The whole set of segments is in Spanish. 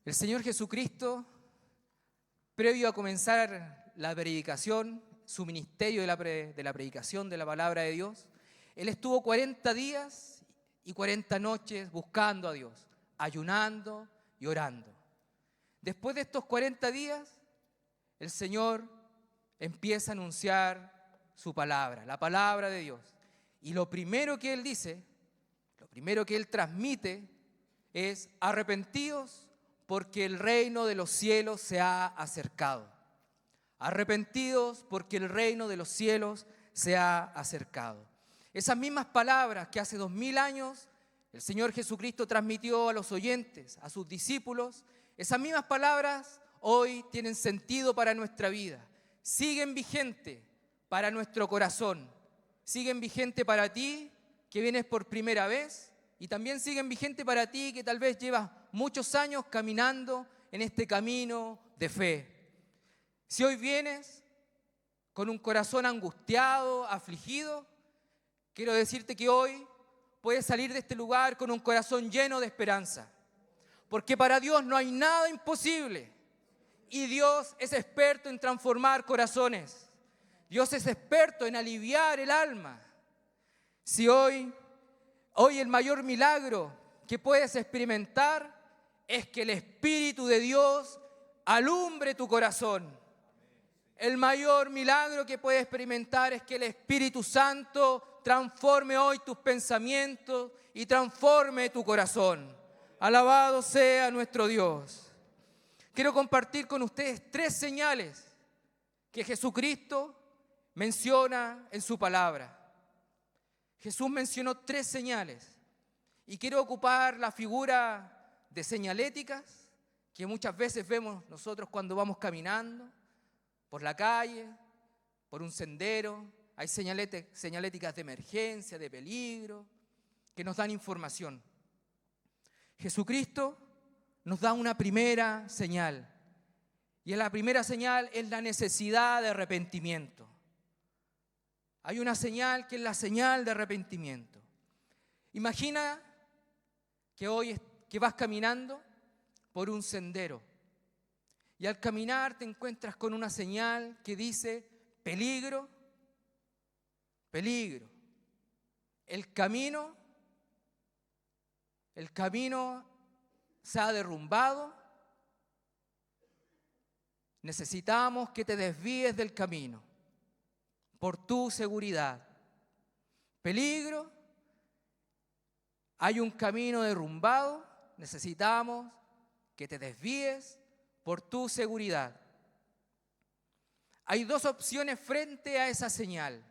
El Señor Jesucristo, previo a comenzar la predicación, su ministerio de la predicación de la palabra de Dios, Él estuvo 40 días y 40 noches buscando a Dios, ayunando y orando. Después de estos 40 días, el Señor empieza a anunciar su palabra, la palabra de Dios. Y lo primero que Él dice, lo primero que Él transmite es: arrepentíos porque el reino de los cielos se ha acercado. Arrepentidos porque el reino de los cielos se ha acercado. Esas mismas palabras que hace 2000 años el Señor Jesucristo transmitió a los oyentes, a sus discípulos, esas mismas palabras hoy tienen sentido para nuestra vida. Siguen vigentes para nuestro corazón. Siguen vigentes para ti que vienes por primera vez, y también siguen vigentes para ti que tal vez llevas muchos años caminando en este camino de fe. Si hoy vienes con un corazón angustiado, afligido, quiero decirte que hoy puedes salir de este lugar con un corazón lleno de esperanza. Porque para Dios no hay nada imposible. Y Dios es experto en transformar corazones. Dios es experto en aliviar el alma. Si hoy el mayor milagro que puedes experimentar es que el Espíritu de Dios alumbre tu corazón. El mayor milagro que puedes experimentar es que el Espíritu Santo transforme hoy tus pensamientos y transforme tu corazón. Alabado sea nuestro Dios. Quiero compartir con ustedes 3 señales que Jesucristo menciona en su palabra. Jesús mencionó 3 señales y quiero ocupar la figura de señaléticas que muchas veces vemos nosotros cuando vamos caminando por la calle, por un sendero. Hay señaléticas de emergencia, de peligro, que nos dan información. Jesucristo nos da una primera señal, y la primera señal es la necesidad de arrepentimiento. Hay una señal que es la señal de arrepentimiento. Imagina que vas caminando por un sendero y al caminar te encuentras con una señal que dice: peligro, peligro. El camino se ha derrumbado. Necesitamos que te desvíes del camino por tu seguridad. Peligro, hay un camino derrumbado, necesitamos que te desvíes por tu seguridad. Hay 2 opciones frente a esa señal.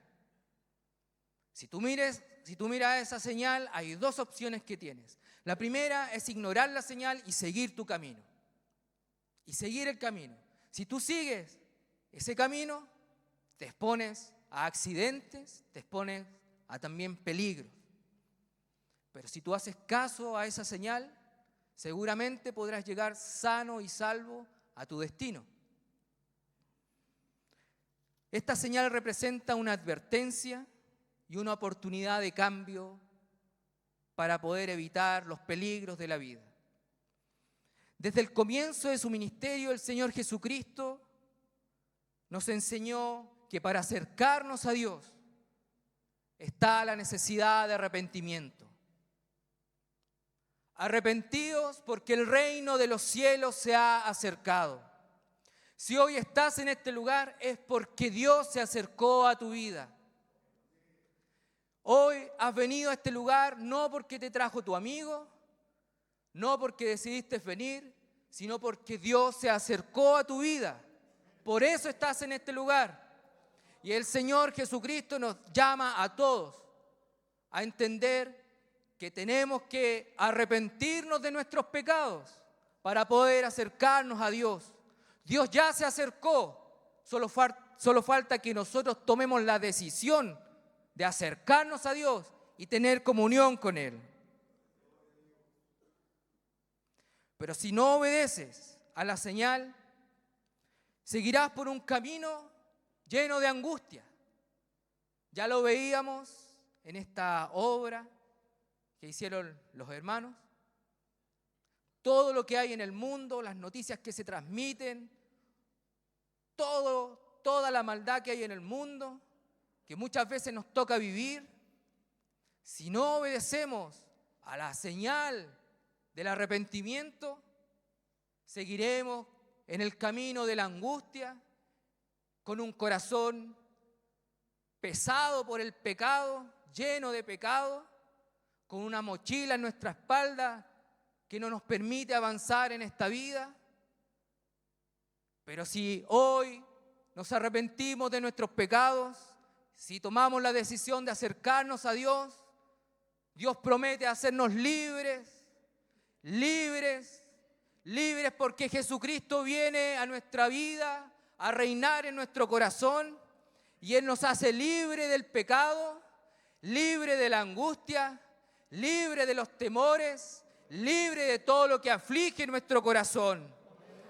Si tú miras esa señal, hay 2 opciones que tienes. La primera es ignorar la señal y seguir tu camino. Y seguir el camino. Si tú sigues ese camino, te expones a accidentes, te expones a también peligros. Pero si tú haces caso a esa señal, seguramente podrás llegar sano y salvo a tu destino. Esta señal representa una advertencia y una oportunidad de cambio para poder evitar los peligros de la vida. Desde el comienzo de su ministerio, el Señor Jesucristo nos enseñó que para acercarnos a Dios está la necesidad de arrepentimiento. Arrepentidos porque el reino de los cielos se ha acercado. Si hoy estás en este lugar es porque Dios se acercó a tu vida. Hoy has venido a este lugar no porque te trajo tu amigo, no porque decidiste venir, sino porque Dios se acercó a tu vida. Por eso estás en este lugar. Y el Señor Jesucristo nos llama a todos a entender que tenemos que arrepentirnos de nuestros pecados para poder acercarnos a Dios. Dios ya se acercó, solo falta que nosotros tomemos la decisión de acercarnos a Dios y tener comunión con Él. Pero si no obedeces a la señal, seguirás por un camino lleno de angustia. Ya lo veíamos en esta obra que hicieron los hermanos. todo lo que hay en el mundo, las noticias que se transmiten, toda la maldad que hay en el mundo, que muchas veces nos toca vivir, si no obedecemos a la señal del arrepentimiento, seguiremos en el camino de la angustia, con un corazón pesado por el pecado, lleno de pecado, con una mochila en nuestra espalda que no nos permite avanzar en esta vida. Pero si hoy nos arrepentimos de nuestros pecados, si tomamos la decisión de acercarnos a Dios, Dios promete hacernos libres, libres, libres porque Jesucristo viene a nuestra vida a reinar en nuestro corazón y Él nos hace libre del pecado, libre de la angustia, libre de los temores, libre de todo lo que aflige nuestro corazón.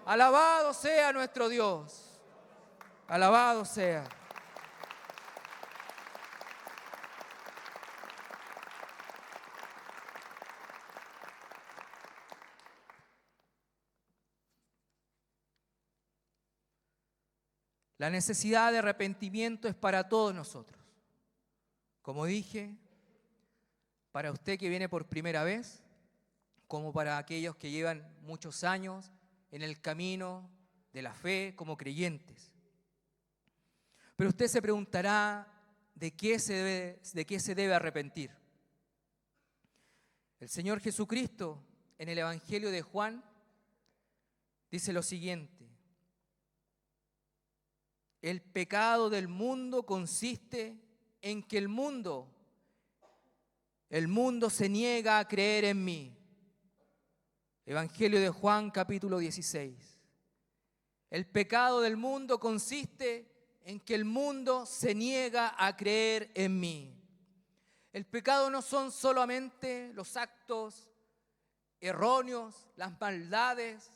Alabado sea nuestro Dios. Alabado sea. La necesidad de arrepentimiento es para todos nosotros. Como dije, para usted que viene por primera vez, como para aquellos que llevan muchos años en el camino de la fe como creyentes. Pero usted se preguntará de qué se debe arrepentir. El Señor Jesucristo en el Evangelio de Juan dice lo siguiente: el pecado del mundo consiste en que el mundo se niega a creer en mí. Evangelio de Juan, capítulo 16. El pecado del mundo consiste en que el mundo se niega a creer en mí. El pecado no son solamente los actos erróneos, las maldades,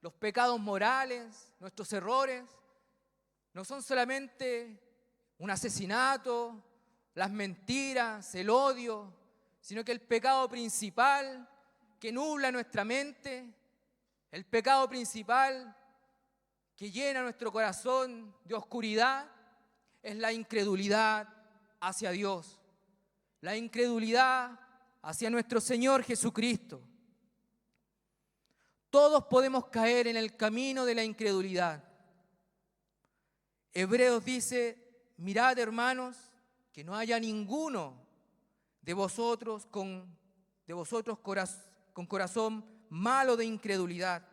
los pecados morales, nuestros errores. No son solamente un asesinato, las mentiras, el odio, sino que el pecado principal que nubla nuestra mente, el pecado principal que llena nuestro corazón de oscuridad, es la incredulidad hacia Dios, la incredulidad hacia nuestro Señor Jesucristo. Todos podemos caer en el camino de la incredulidad. Hebreos dice: mirad, hermanos, que no haya ninguno de vosotros con corazón malo de incredulidad,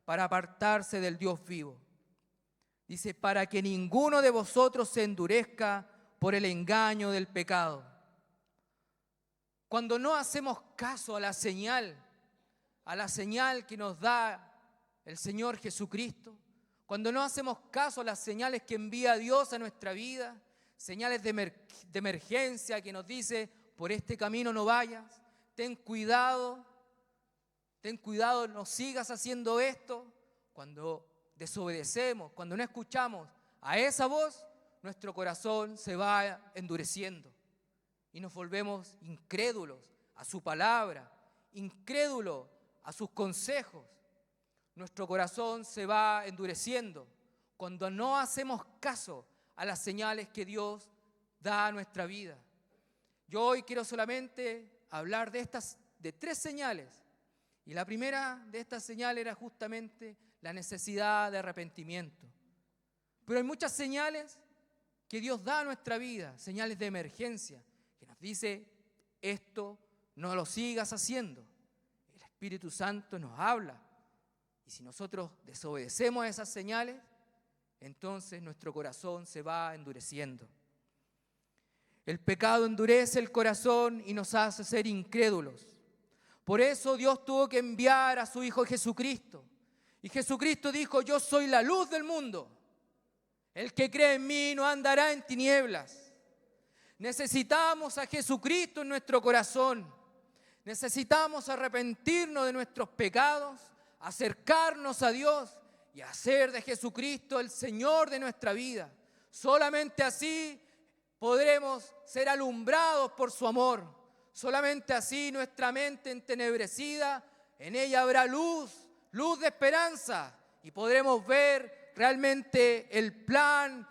para apartarse del Dios vivo. Dice: para que ninguno de vosotros se endurezca por el engaño del pecado. Cuando no hacemos caso a la señal que nos da el Señor Jesucristo, cuando no hacemos caso a las señales que envía Dios a nuestra vida, señales de emergencia que nos dice: por este camino no vayas, ten cuidado, no sigas haciendo esto. Cuando desobedecemos, cuando no escuchamos a esa voz, nuestro corazón se va endureciendo y nos volvemos incrédulos a su palabra, incrédulos a sus consejos. Nuestro corazón se va endureciendo cuando no hacemos caso a las señales que Dios da a nuestra vida. Yo hoy quiero solamente hablar de 3 señales. Y la primera de estas señales era justamente la necesidad de arrepentimiento. Pero hay muchas señales que Dios da a nuestra vida, señales de emergencia, que nos dice: esto no lo sigas haciendo. El Espíritu Santo nos habla. Y si nosotros desobedecemos a esas señales, entonces nuestro corazón se va endureciendo. El pecado endurece el corazón y nos hace ser incrédulos. Por eso Dios tuvo que enviar a su Hijo Jesucristo. Y Jesucristo dijo: yo soy la luz del mundo. El que cree en mí no andará en tinieblas. Necesitamos a Jesucristo en nuestro corazón. Necesitamos arrepentirnos de nuestros pecados, acercarnos a Dios y hacer de Jesucristo el Señor de nuestra vida. Solamente así podremos ser alumbrados por su amor. Solamente así nuestra mente entenebrecida En ella habrá luz, luz de esperanza, y podremos ver realmente el plan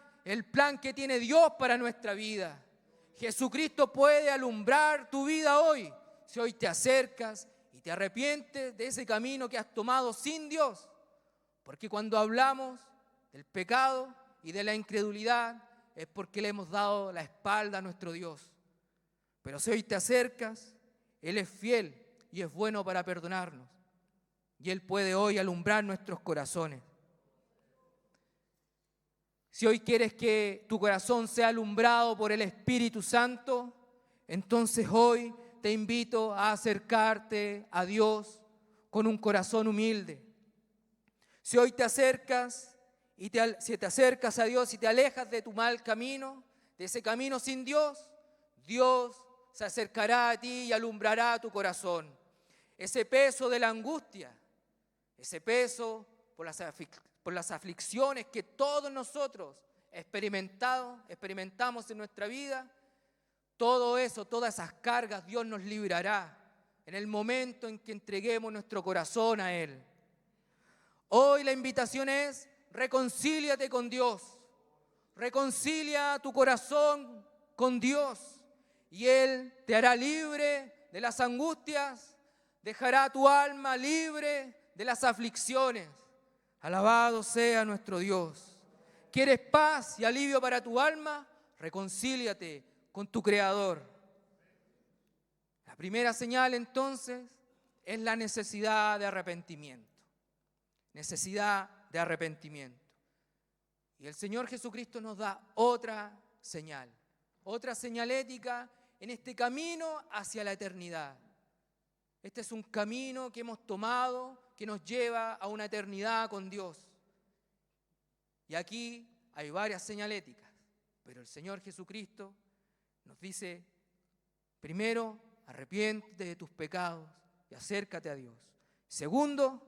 que tiene Dios para nuestra vida. Jesucristo puede alumbrar tu vida hoy, si hoy te acercas y te arrepientes de ese camino que has tomado sin Dios. Porque cuando hablamos del pecado y de la incredulidad es porque le hemos dado la espalda a nuestro Dios. Pero si hoy te acercas, Él es fiel y es bueno para perdonarnos. Y Él puede hoy alumbrar nuestros corazones. Si hoy quieres que tu corazón sea alumbrado por el Espíritu Santo, entonces hoy te invito a acercarte a Dios con un corazón humilde. Si hoy te acercas si te acercas a Dios y te alejas de tu mal camino, de ese camino sin Dios, Dios se acercará a ti y alumbrará tu corazón. Ese peso de la angustia, ese peso por las aflicciones que todos nosotros experimentamos en nuestra vida, todo eso, todas esas cargas, Dios nos librará en el momento en que entreguemos nuestro corazón a Él. Hoy la invitación es: reconcíliate con Dios, reconcilia tu corazón con Dios y Él te hará libre de las angustias, dejará tu alma libre de las aflicciones. Alabado sea nuestro Dios. ¿Quieres paz y alivio para tu alma? Reconcíliate con tu Creador. La primera señal entonces es la necesidad de arrepentimiento. Necesidad de arrepentimiento. Y el Señor Jesucristo nos da otra señalética en este camino hacia la eternidad. Este es un camino que hemos tomado, que nos lleva a una eternidad con Dios. Y aquí hay varias señaléticas, pero el Señor Jesucristo nos dice: primero, arrepiéntete de tus pecados y acércate a Dios. Segundo,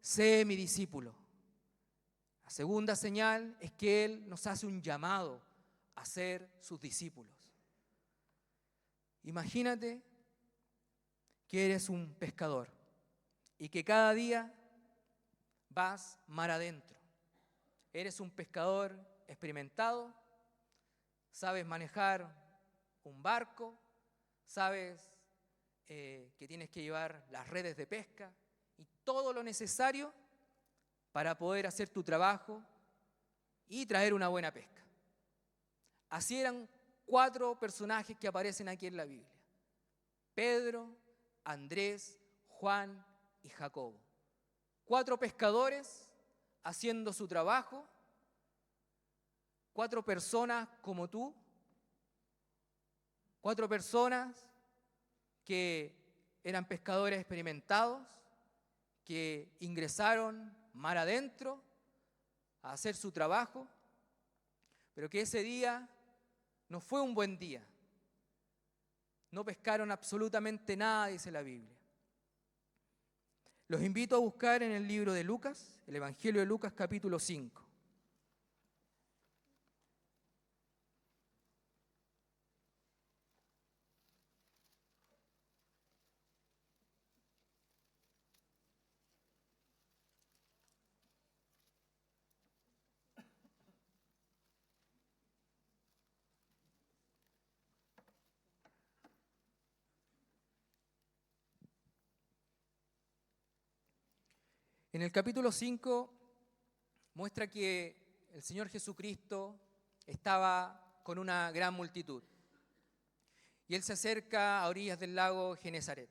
sé mi discípulo. La segunda señal es que Él nos hace un llamado a ser sus discípulos. Imagínate que eres un pescador y que cada día vas mar adentro. Eres un pescador experimentado, sabes manejar un barco, sabes que tienes que llevar las redes de pesca y todo lo necesario para poder hacer tu trabajo y traer una buena pesca. Así eran 4 personajes que aparecen aquí en la Biblia: Pedro, Andrés, Juan y Jacobo. 4 pescadores haciendo su trabajo, 4 personas como tú, 4 personas que eran pescadores experimentados, que ingresaron mar adentro a hacer su trabajo, pero que ese día no fue un buen día. No pescaron absolutamente nada, dice la Biblia. Los invito a buscar en el libro de Lucas, el Evangelio de Lucas, capítulo 5. En el capítulo 5 muestra que el Señor Jesucristo estaba con una gran multitud. Y Él se acerca a orillas del lago Genesaret.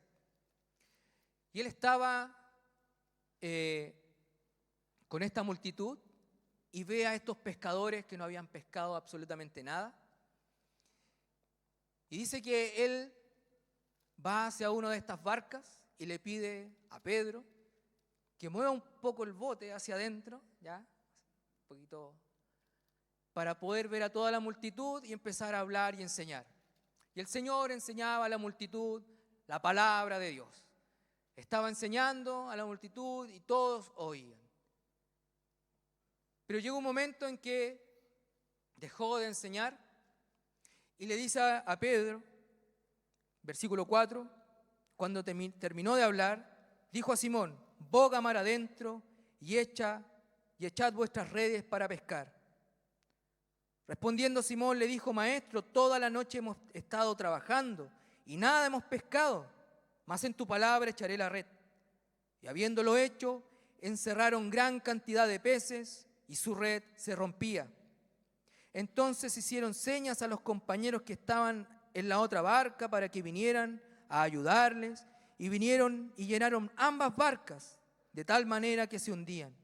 Y Él estaba con esta multitud y ve a estos pescadores que no habían pescado absolutamente nada. Y dice que Él va hacia una de estas barcas y le pide a Pedro que mueva un poco el bote hacia adentro, ¿ya? Un poquito, para poder ver a toda la multitud y empezar a hablar y enseñar. Y el Señor enseñaba a la multitud la palabra de Dios. Estaba enseñando a la multitud y todos oían. Pero llegó un momento en que dejó de enseñar y le dice a Pedro, versículo 4, cuando terminó de hablar, dijo a Simón: boga mar adentro y echad vuestras redes para pescar. Respondiendo Simón le dijo: Maestro, toda la noche hemos estado trabajando y nada hemos pescado, mas en tu palabra echaré la red. Y habiéndolo hecho, encerraron gran cantidad de peces y su red se rompía. Entonces hicieron señas a los compañeros que estaban en la otra barca para que vinieran a ayudarles, y vinieron y llenaron ambas barcas, de tal manera que se hundían.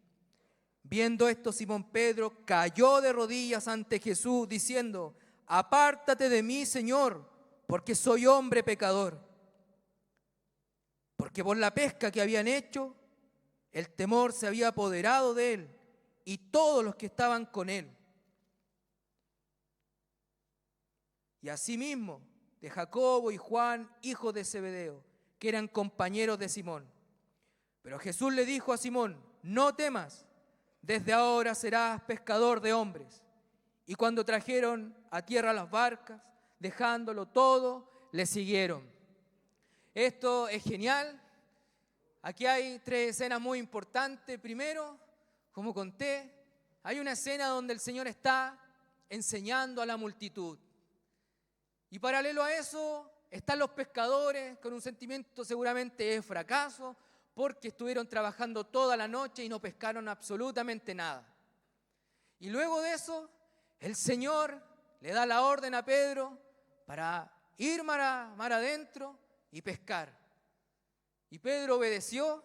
Viendo esto, Simón Pedro cayó de rodillas ante Jesús, diciendo: apártate de mí, Señor, porque soy hombre pecador. Porque por la pesca que habían hecho, el temor se había apoderado de él y todos los que estaban con él. Y asimismo de Jacobo y Juan, hijos de Zebedeo, que eran compañeros de Simón. Pero Jesús le dijo a Simón: no temas, desde ahora serás pescador de hombres. Y cuando trajeron a tierra las barcas, dejándolo todo, le siguieron. Esto es genial. Aquí hay 3 escenas muy importantes. Primero, como conté, hay una escena donde el Señor está enseñando a la multitud. Y paralelo a eso, están los pescadores con un sentimiento seguramente de fracaso, porque estuvieron trabajando toda la noche y no pescaron absolutamente nada. Y luego de eso, el Señor le da la orden a Pedro para ir mar adentro y pescar. Y Pedro obedeció,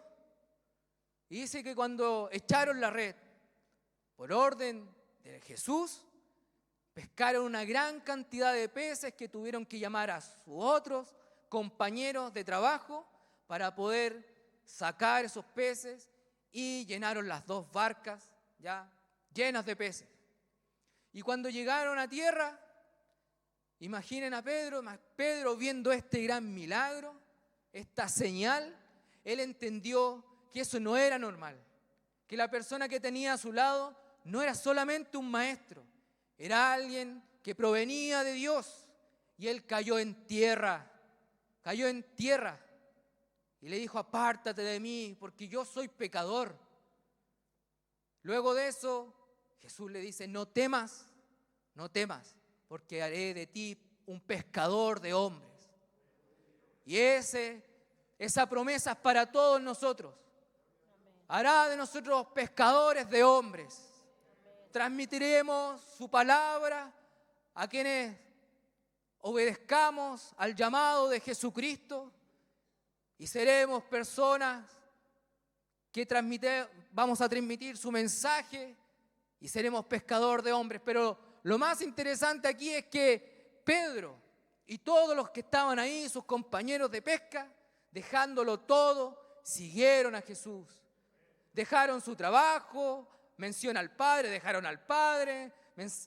y dice que cuando echaron la red, por orden de Jesús, pescaron una gran cantidad de peces que tuvieron que llamar a sus otros compañeros de trabajo para poder sacar esos peces, y llenaron las 2 barcas ya llenas de peces. Y cuando llegaron a tierra, imaginen a Pedro viendo este gran milagro, esta señal. Él entendió que eso no era normal, que la persona que tenía a su lado no era solamente un maestro, era alguien que provenía de Dios. Y él cayó en tierra y le dijo: apártate de mí, porque yo soy pecador. Luego de eso, Jesús le dice: no temas, porque haré de ti un pescador de hombres. Y esa promesa es para todos nosotros. Hará de nosotros pescadores de hombres. Transmitiremos su palabra a quienes obedezcamos al llamado de Jesucristo, y seremos personas que vamos a transmitir su mensaje y seremos pescador de hombres. Pero lo más interesante aquí es que Pedro y todos los que estaban ahí, sus compañeros de pesca, dejándolo todo, siguieron a Jesús. Dejaron su trabajo, menciona al Padre, dejaron al Padre,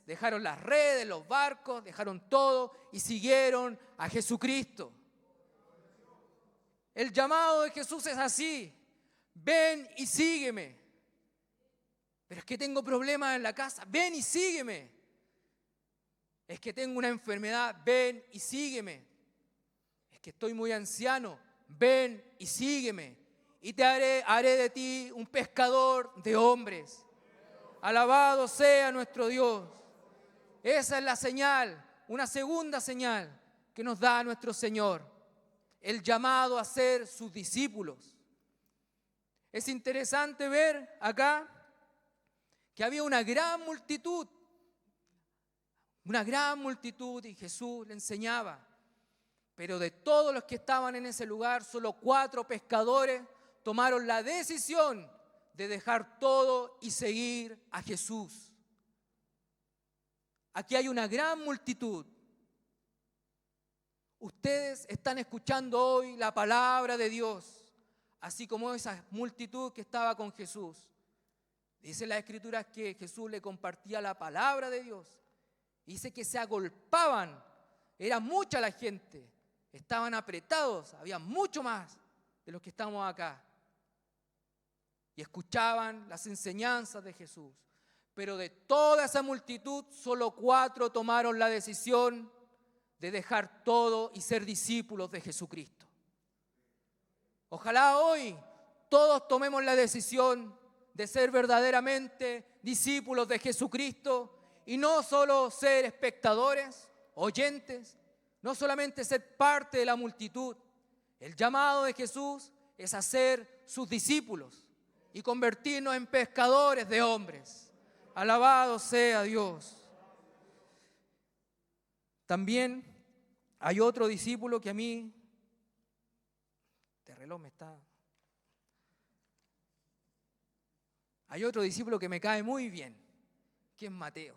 dejaron las redes, los barcos, dejaron todo y siguieron a Jesucristo. El llamado de Jesús es así: ven y sígueme. Pero es que tengo problemas en la casa, ven y sígueme. Es que tengo una enfermedad, ven y sígueme. Es que estoy muy anciano, ven y sígueme. Y te haré de ti un pescador de hombres. Alabado sea nuestro Dios. Esa es la señal, una segunda señal que nos da nuestro Señor: el llamado a ser sus discípulos. Es interesante ver acá que había una gran multitud, y Jesús le enseñaba. Pero de todos los que estaban en ese lugar, solo 4 pescadores tomaron la decisión de dejar todo y seguir a Jesús. Aquí hay una gran multitud. Ustedes están escuchando hoy la palabra de Dios, así como esa multitud que estaba con Jesús. Dice la Escritura que Jesús le compartía la palabra de Dios. Dice que se agolpaban, era mucha la gente, estaban apretados, había mucho más de los que estamos acá. Y escuchaban las enseñanzas de Jesús. Pero de toda esa multitud, solo 4 tomaron la decisión de dejar todo y ser discípulos de Jesucristo. Ojalá hoy todos tomemos la decisión de ser verdaderamente discípulos de Jesucristo y no solo ser espectadores, oyentes, no solamente ser parte de la multitud. El llamado de Jesús es a ser sus discípulos y convertirnos en pescadores de hombres. Alabado sea Dios. También hay otro discípulo que a mí, este reloj me está... Hay otro discípulo que me cae muy bien, que es Mateo.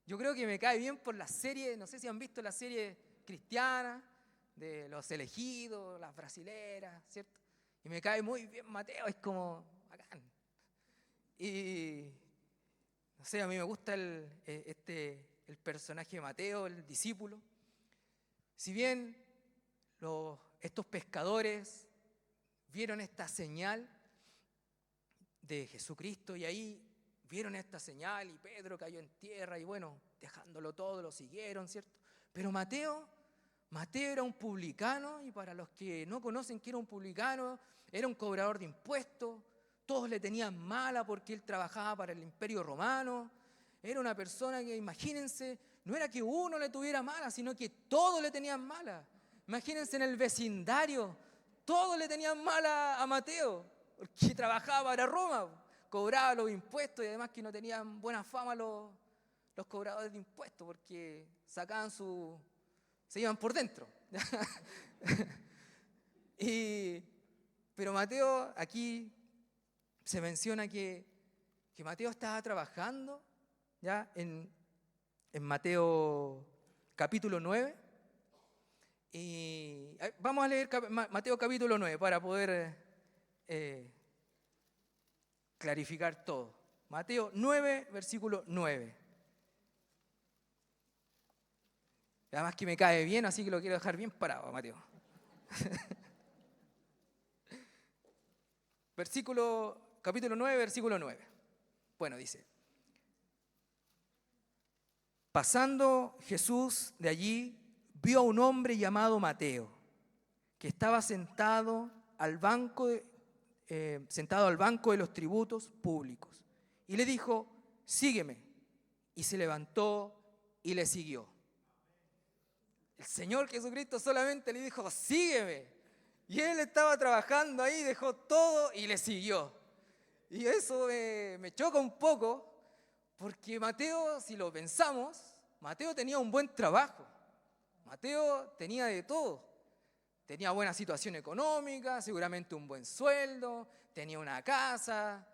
Yo creo que me cae bien por la serie, no sé si han visto la serie cristiana de los elegidos, las brasileras, ¿cierto? Y me cae muy bien Mateo, es como bacán. Y no sé, a mí me gusta el personaje de Mateo, el discípulo. Si bien estos pescadores vieron esta señal de Jesucristo y ahí vieron esta señal y Pedro cayó en tierra y bueno, dejándolo todo, lo siguieron, ¿cierto? Pero Mateo era un publicano y para los que no conocen que era un publicano, era un cobrador de impuestos, todos le tenían mala porque él trabajaba para el Imperio Romano, era una persona que, imagínense, no era que uno le tuviera mala, sino que todos le tenían mala. Imagínense en el vecindario, todos le tenían mala a Mateo, porque trabajaba para Roma, cobraba los impuestos y además que no tenían buena fama los cobradores de impuestos porque sacaban se iban por dentro. Pero Mateo, aquí se menciona que Mateo estaba trabajando ya en Mateo capítulo 9. Y vamos a leer Mateo capítulo 9 para poder clarificar todo. Mateo 9, versículo 9. Además que me cae bien, así que lo quiero dejar bien parado, Mateo. Capítulo 9, versículo 9. Bueno, dice: pasando Jesús de allí, vio a un hombre llamado Mateo, que estaba sentado al banco de los tributos públicos. Y le dijo: sígueme. Y se levantó y le siguió. El Señor Jesucristo solamente le dijo: sígueme. Y él estaba trabajando ahí, dejó todo y le siguió. Y eso me choca un poco, porque Mateo, si lo pensamos, Mateo tenía un buen trabajo. Mateo tenía de todo. Tenía buena situación económica, seguramente un buen sueldo, tenía una casa,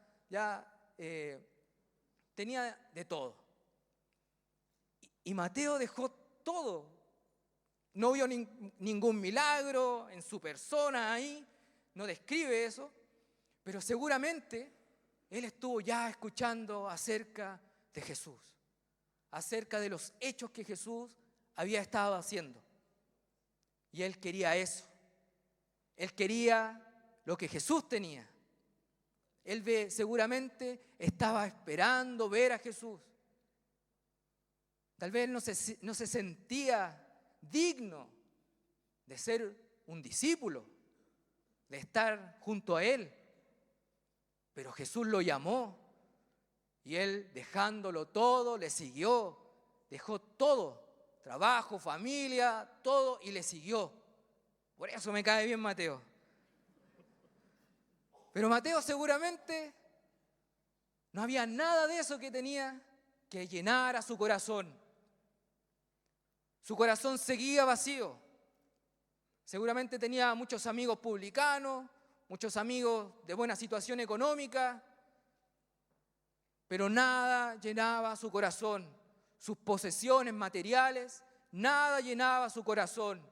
tenía de todo. Y Mateo dejó todo. No vio ningún milagro en su persona ahí, no describe eso, pero seguramente él estuvo ya escuchando acerca de Jesús, acerca de los hechos que Jesús había estado haciendo. Y él quería eso. Él quería lo que Jesús tenía. Él seguramente estaba esperando ver a Jesús. Tal vez no se sentía digno de ser un discípulo, de estar junto a él. Pero Jesús lo llamó y él, dejándolo todo, le siguió. Dejó todo, trabajo, familia, todo, y le siguió. Por eso me cae bien Mateo. Pero Mateo seguramente no había nada de eso que tenía que llenar a su corazón. Su corazón seguía vacío. Seguramente tenía muchos amigos publicanos, muchos amigos de buena situación económica, pero nada llenaba su corazón. Sus posesiones materiales, nada llenaba su corazón.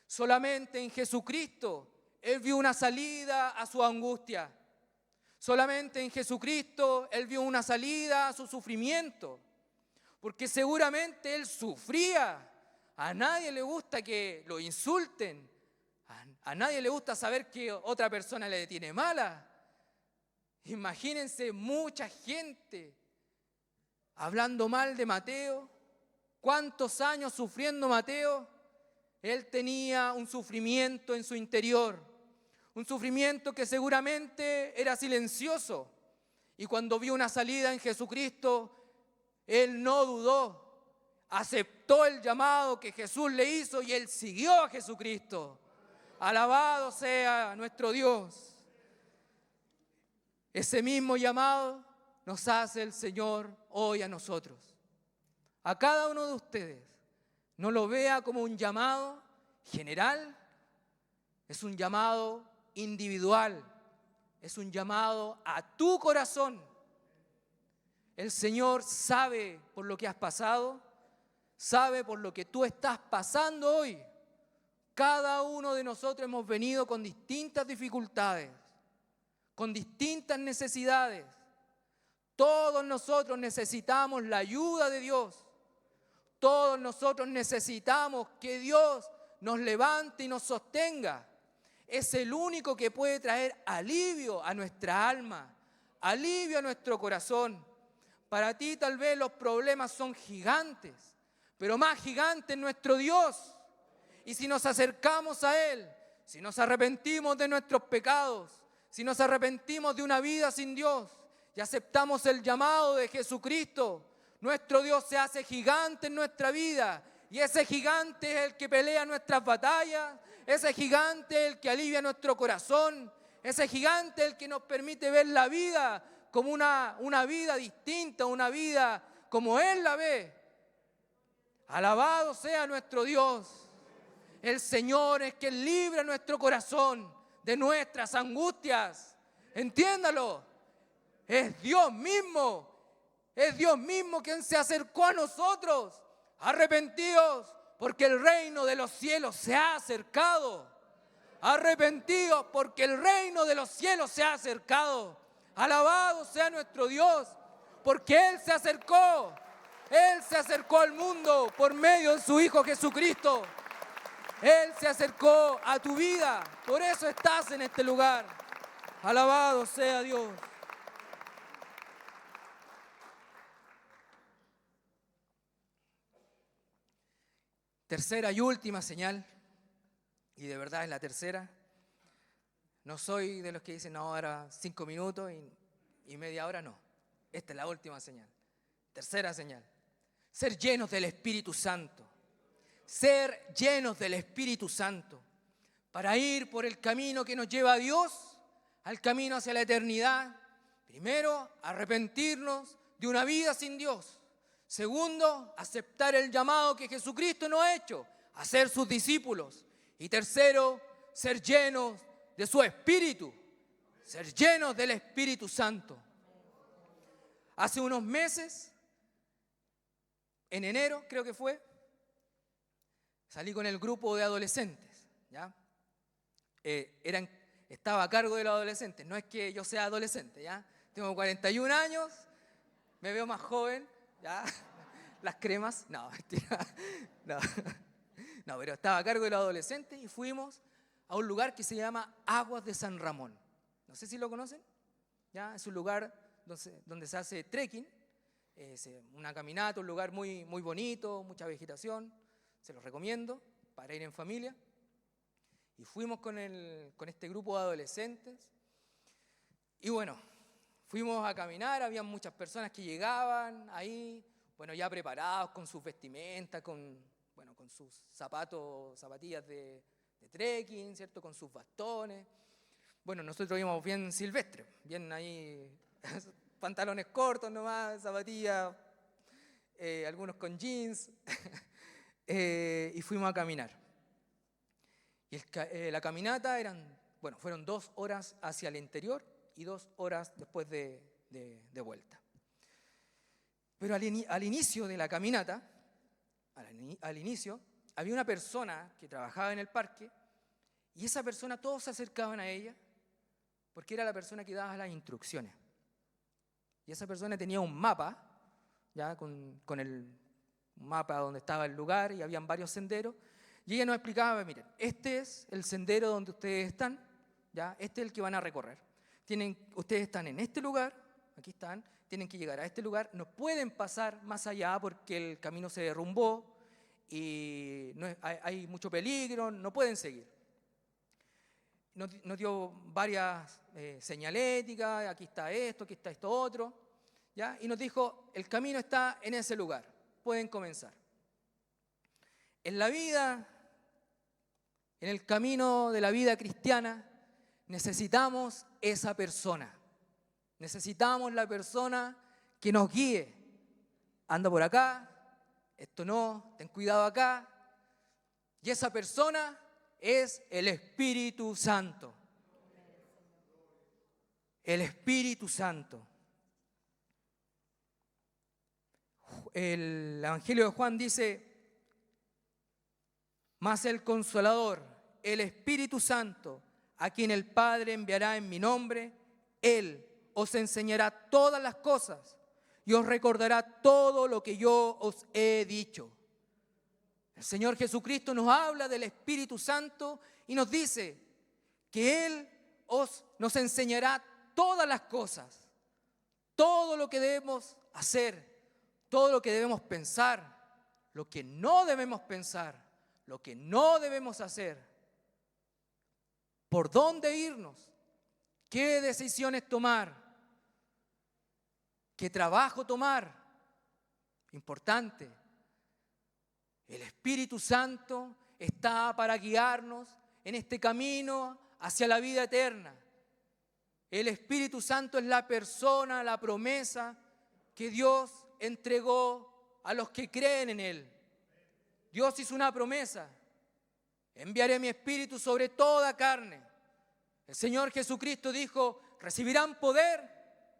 Solamente en Jesucristo él vio una salida a su angustia. Solamente en Jesucristo él vio una salida a su sufrimiento. Porque seguramente él sufría. A nadie le gusta que lo insulten. A nadie le gusta saber que otra persona le tiene mala. Imagínense mucha gente hablando mal de Mateo. ¿Cuántos años sufriendo Mateo? Él tenía un sufrimiento en su interior. Un sufrimiento que seguramente era silencioso. Y cuando vio una salida en Jesucristo, él no dudó, aceptó el llamado que Jesús le hizo y él siguió a Jesucristo. Alabado sea nuestro Dios. Ese mismo llamado nos hace el Señor hoy a nosotros. A cada uno de ustedes. No lo vea como un llamado general, es un llamado individual, es un llamado a tu corazón. El Señor sabe por lo que has pasado, sabe por lo que tú estás pasando hoy. Cada uno de nosotros hemos venido con distintas dificultades, con distintas necesidades. Todos nosotros necesitamos la ayuda de Dios. Todos nosotros necesitamos que Dios nos levante y nos sostenga. Es el único que puede traer alivio a nuestra alma, alivio a nuestro corazón. Para ti tal vez los problemas son gigantes, pero más gigante es nuestro Dios. Y si nos acercamos a Él, si nos arrepentimos de nuestros pecados, si nos arrepentimos de una vida sin Dios y aceptamos el llamado de Jesucristo, nuestro Dios se hace gigante en nuestra vida. Y ese gigante es el que pelea nuestras batallas, ese gigante es el que alivia nuestro corazón, ese gigante es el que nos permite ver la vida como una vida distinta, una vida como Él la ve. Alabado sea nuestro Dios. El Señor es quien libra nuestro corazón de nuestras angustias. Entiéndalo. Es Dios mismo quien se acercó a nosotros. Arrepentidos, porque el reino de los cielos se ha acercado. Arrepentidos, porque el reino de los cielos se ha acercado. Alabado sea nuestro Dios, porque Él se acercó. Él se acercó al mundo por medio de su Hijo Jesucristo. Él se acercó a tu vida. Por eso estás en este lugar. Alabado sea Dios. Tercera y última señal, y de verdad es la tercera. No soy de los que dicen, no, ahora 5 minutos y media hora, no. Esta es la última señal. Tercera señal, ser llenos del Espíritu Santo. Ser llenos del Espíritu Santo para ir por el camino que nos lleva a Dios, al camino hacia la eternidad. Primero, arrepentirnos de una vida sin Dios. Segundo, aceptar el llamado que Jesucristo nos ha hecho, a ser sus discípulos. Y tercero, ser llenos de su Espíritu, ser llenos del Espíritu Santo. Hace unos meses, en enero creo que fue, salí con el grupo de adolescentes, ¿ya? Estaba a cargo de los adolescentes, no es que yo sea adolescente, ¿ya? Tengo 41 años, me veo más joven, ¿ya? Las cremas, no, mentira, no, pero estaba a cargo de los adolescentes y fuimos a un lugar que se llama Aguas de San Ramón. No sé si lo conocen, ¿ya? Es un lugar donde se hace trekking, una caminata, un lugar muy, muy bonito, mucha vegetación. Se los recomiendo para ir en familia. Y fuimos con este grupo de adolescentes. Y bueno, fuimos a caminar, había muchas personas que llegaban ahí, bueno, ya preparados con sus vestimentas, con sus zapatillas de trekking, ¿cierto? Con sus bastones. Bueno, nosotros íbamos bien silvestres, bien ahí, pantalones cortos nomás, zapatillas, algunos con jeans. Y fuimos a caminar. Y la caminata fueron 2 horas hacia el interior y 2 horas después de vuelta. Pero al inicio de la caminata, al inicio, había una persona que trabajaba en el parque y esa persona, todos se acercaban a ella porque era la persona que daba las instrucciones. Y esa persona tenía un mapa, ya con el mapa donde estaba el lugar y habían varios senderos, y ella nos explicaba, miren, este es el sendero donde ustedes están, ¿ya? Este es el que van a recorrer. Ustedes están en este lugar, aquí están, tienen que llegar a este lugar, no pueden pasar más allá porque el camino se derrumbó y hay mucho peligro, no pueden seguir. nos dio varias señaléticas, aquí está esto otro, ¿ya? Y nos dijo, el camino está en ese lugar, pueden comenzar. En la vida, en el camino de la vida cristiana, necesitamos esa persona. Necesitamos la persona que nos guíe. Anda por acá, esto no, ten cuidado acá. Y esa persona es el Espíritu Santo. El Espíritu Santo. El Evangelio de Juan dice, mas el Consolador, el Espíritu Santo, a quien el Padre enviará en mi nombre, Él os enseñará todas las cosas y os recordará todo lo que yo os he dicho. El Señor Jesucristo nos habla del Espíritu Santo y nos dice que Él nos enseñará todas las cosas, todo lo que debemos hacer, todo lo que debemos pensar, lo que no debemos pensar, lo que no debemos hacer, por dónde irnos, qué decisiones tomar, qué trabajo tomar. Importante, el Espíritu Santo está para guiarnos en este camino hacia la vida eterna. El Espíritu Santo es la persona, la promesa que Dios entregó a los que creen en Él. Dios hizo una promesa: enviaré mi Espíritu sobre toda carne. El Señor Jesucristo dijo, recibirán poder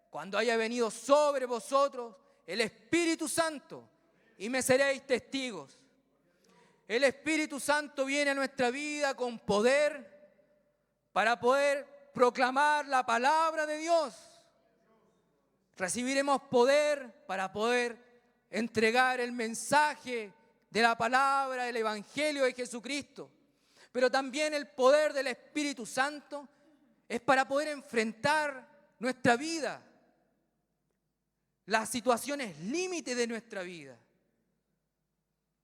cuando haya venido sobre vosotros el Espíritu Santo y me seréis testigos. El Espíritu Santo viene a nuestra vida con poder para poder proclamar la palabra de Dios. Recibiremos poder para poder entregar el mensaje de la palabra, del Evangelio de Jesucristo. Pero también el poder del Espíritu Santo es para poder enfrentar nuestra vida, las situaciones límite de nuestra vida.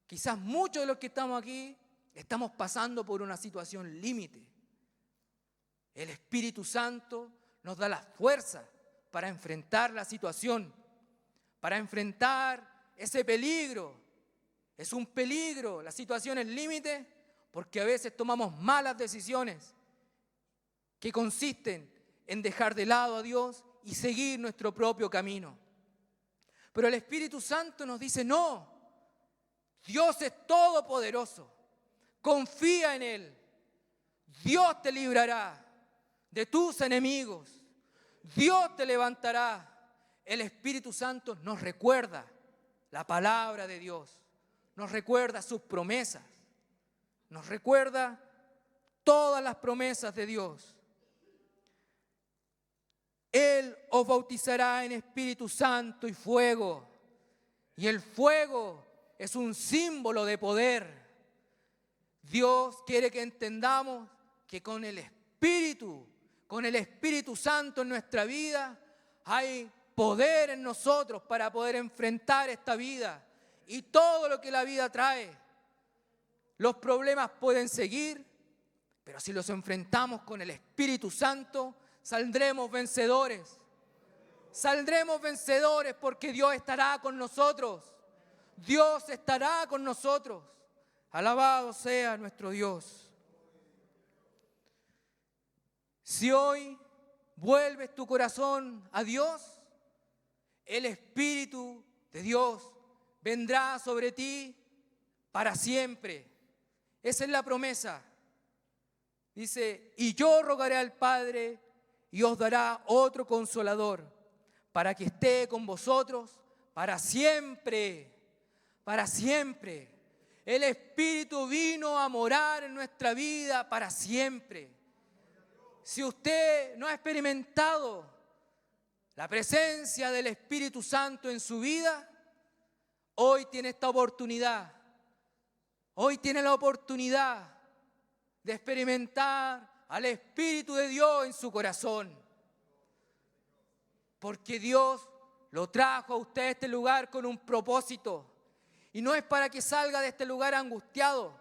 Quizás muchos de los que estamos aquí estamos pasando por una situación límite. El Espíritu Santo nos da la fuerza para enfrentar la situación, para enfrentar ese peligro. Es un peligro, las situaciones límite, porque a veces tomamos malas decisiones que consisten en dejar de lado a Dios y seguir nuestro propio camino. Pero el Espíritu Santo nos dice, no, Dios es todopoderoso, confía en Él, Dios te librará de tus enemigos, Dios te levantará. El Espíritu Santo nos recuerda la palabra de Dios, nos recuerda sus promesas, nos recuerda todas las promesas de Dios. Él os bautizará en Espíritu Santo y fuego. Y el fuego es un símbolo de poder. Dios quiere que entendamos que con el Espíritu Santo en nuestra vida, hay poder en nosotros para poder enfrentar esta vida y todo lo que la vida trae. Los problemas pueden seguir, pero si los enfrentamos con el Espíritu Santo, saldremos vencedores. Saldremos vencedores porque Dios estará con nosotros. Dios estará con nosotros. Alabado sea nuestro Dios. Si hoy vuelves tu corazón a Dios, el Espíritu de Dios vendrá sobre ti para siempre. Esa es la promesa. Dice, y yo rogaré al Padre y os dará otro consolador para que esté con vosotros para siempre, para siempre. El Espíritu vino a morar en nuestra vida para siempre. Si usted no ha experimentado la presencia del Espíritu Santo en su vida, hoy tiene esta oportunidad. Hoy tiene la oportunidad de experimentar al Espíritu de Dios en su corazón. Porque Dios lo trajo a usted a este lugar con un propósito. Y no es para que salga de este lugar angustiado,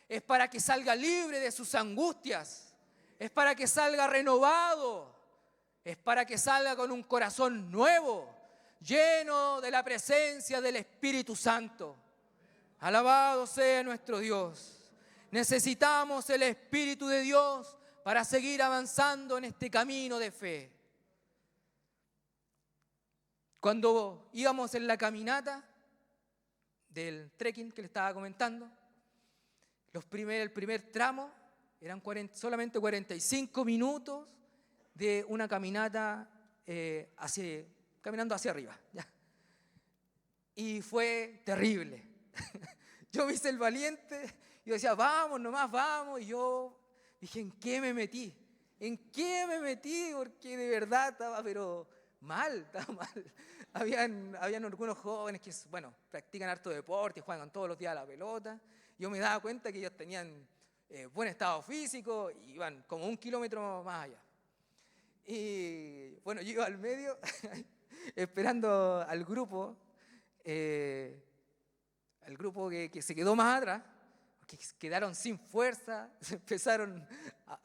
es para que salga libre de sus angustias, es para que salga renovado, es para que salga con un corazón nuevo, lleno de la presencia del Espíritu Santo. Alabado sea nuestro Dios. Necesitamos el Espíritu de Dios para seguir avanzando en este camino de fe. Cuando íbamos en la caminata del trekking que le estaba comentando, el primer tramo eran solamente 45 minutos de una caminata caminando hacia arriba, ¿ya? Y fue terrible. Yo me hice el valiente y yo decía, vamos nomás, vamos. Y yo dije, ¿en qué me metí? ¿En qué me metí? Porque de verdad estaba estaba mal. Habían algunos jóvenes que, bueno, practican harto deporte, juegan todos los días a la pelota. Yo me daba cuenta que ellos tenían buen estado físico y iban como 1 kilómetro más allá. Y bueno, yo iba al medio esperando al grupo que se quedó más atrás, que quedaron sin fuerza,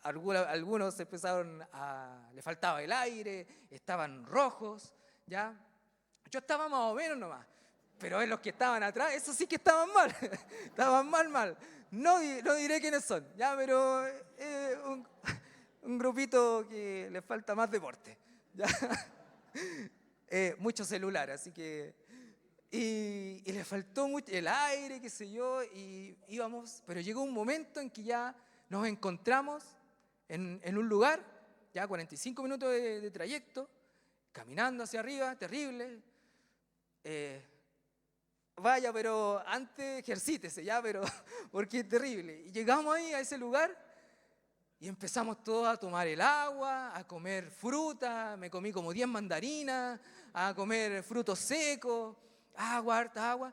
algunos le faltaba el aire, estaban rojos, ¿ya? Yo estaba más o menos nomás, pero los que estaban atrás, esos sí que estaban mal, estaban mal. No diré quiénes son, ¿ya? Pero un grupito que le falta más deporte, ¿ya? Mucho celular, así que... Y le faltó mucho el aire, qué sé yo, y íbamos, pero llegó un momento en que ya nos encontramos en un lugar, ya 45 minutos de trayecto, caminando hacia arriba, terrible. Vaya, pero antes ejercítese, ya, pero porque es terrible. Y llegamos ahí a ese lugar y empezamos todos a tomar el agua, a comer fruta, me comí como 10 mandarinas, a comer frutos secos, harta agua,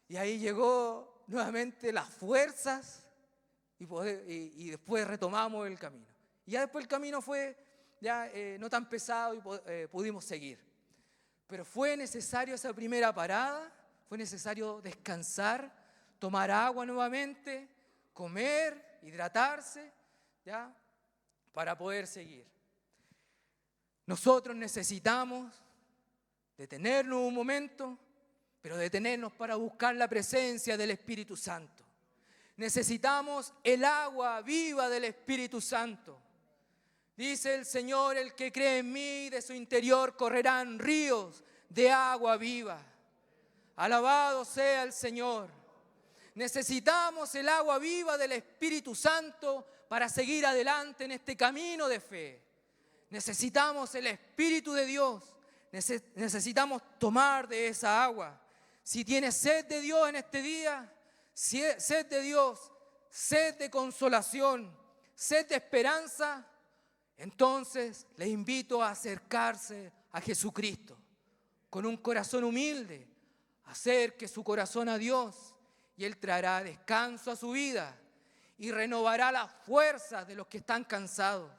y ahí llegó nuevamente las fuerzas y después retomamos el camino. Y ya después el camino fue ya no tan pesado y pudimos seguir. Pero fue necesario esa primera parada, fue necesario descansar, tomar agua nuevamente, comer, hidratarse, ¿ya? Para poder seguir. Nosotros necesitamos detenernos un momento, pero detenernos para buscar la presencia del Espíritu Santo. Necesitamos el agua viva del Espíritu Santo. Dice el Señor, el que cree en mí, de su interior correrán ríos de agua viva. Alabado sea el Señor. Necesitamos el agua viva del Espíritu Santo para seguir adelante en este camino de fe. Necesitamos el Espíritu de Dios. Necesitamos tomar de esa agua. Si tienes sed de Dios en este día, sed de Dios, sed de consolación, sed de esperanza, entonces le invito a acercarse a Jesucristo con un corazón humilde. Acerque su corazón a Dios y Él traerá descanso a su vida y renovará las fuerzas de los que están cansados.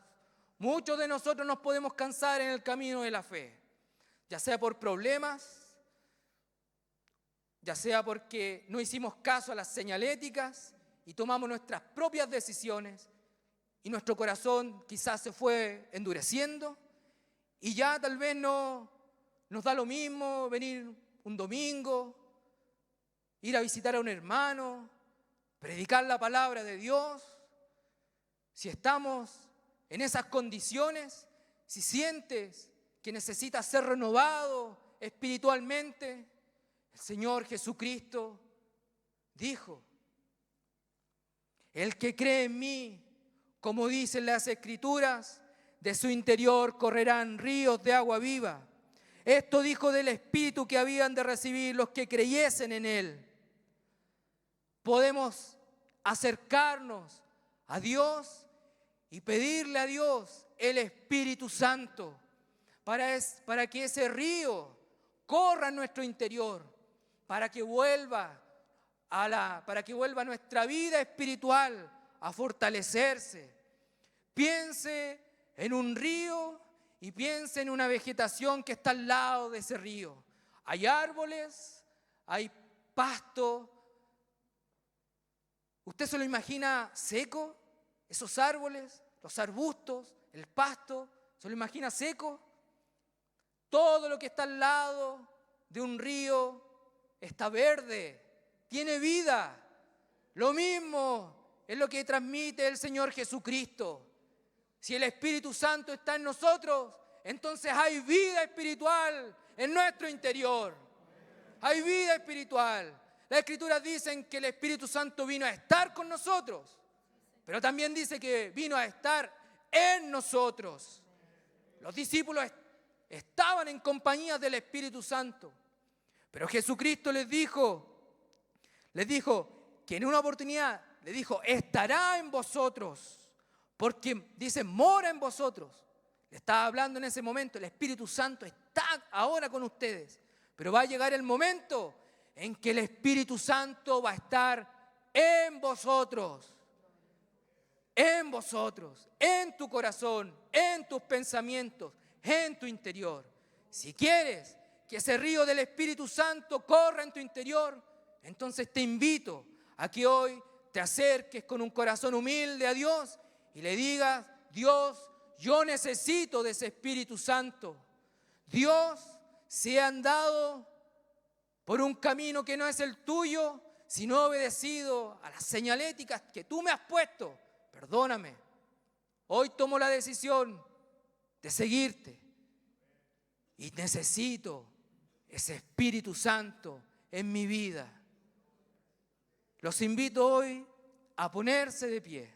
Muchos de nosotros nos podemos cansar en el camino de la fe, ya sea por problemas, ya sea porque no hicimos caso a las señaléticas y tomamos nuestras propias decisiones y nuestro corazón quizás se fue endureciendo y ya tal vez no nos da lo mismo venir un domingo, ir a visitar a un hermano, predicar la palabra de Dios. Si estamos en esas condiciones, si sientes que necesitas ser renovado espiritualmente, el Señor Jesucristo dijo, el que cree en mí, como dicen las Escrituras, de su interior correrán ríos de agua viva. Esto dijo del Espíritu que habían de recibir los que creyesen en Él. Podemos acercarnos a Dios y pedirle a Dios el Espíritu Santo para que ese río corra en nuestro interior, para que vuelva nuestra vida espiritual a fortalecerse. Piense en un río y piense en una vegetación que está al lado de ese río. Hay árboles, hay pasto. ¿Usted se lo imagina seco? Esos árboles, los arbustos, el pasto, ¿se lo imagina seco? Todo lo que está al lado de un río está verde, tiene vida. Lo mismo es lo que transmite el Señor Jesucristo. Si el Espíritu Santo está en nosotros, entonces hay vida espiritual en nuestro interior. Hay vida espiritual. Las Escrituras dicen que el Espíritu Santo vino a estar con nosotros, pero también dice que vino a estar en nosotros. Los discípulos estaban en compañía del Espíritu Santo, pero Jesucristo les dijo que en una oportunidad les dijo, estará en vosotros, porque dice, mora en vosotros. Le estaba hablando en ese momento, el Espíritu Santo está ahora con ustedes, pero va a llegar el momento en que el Espíritu Santo va a estar en vosotros, en tu corazón, en tus pensamientos, en tu interior. Si quieres que ese río del Espíritu Santo corra en tu interior, entonces te invito a que hoy te acerques con un corazón humilde a Dios y le digas, Dios, yo necesito de ese Espíritu Santo. Dios, si he andado por un camino que no es el tuyo, si no he obedecido a las señaléticas que tú me has puesto, perdóname. Hoy tomo la decisión de seguirte y necesito ese Espíritu Santo en mi vida. Los invito hoy a ponerse de pie.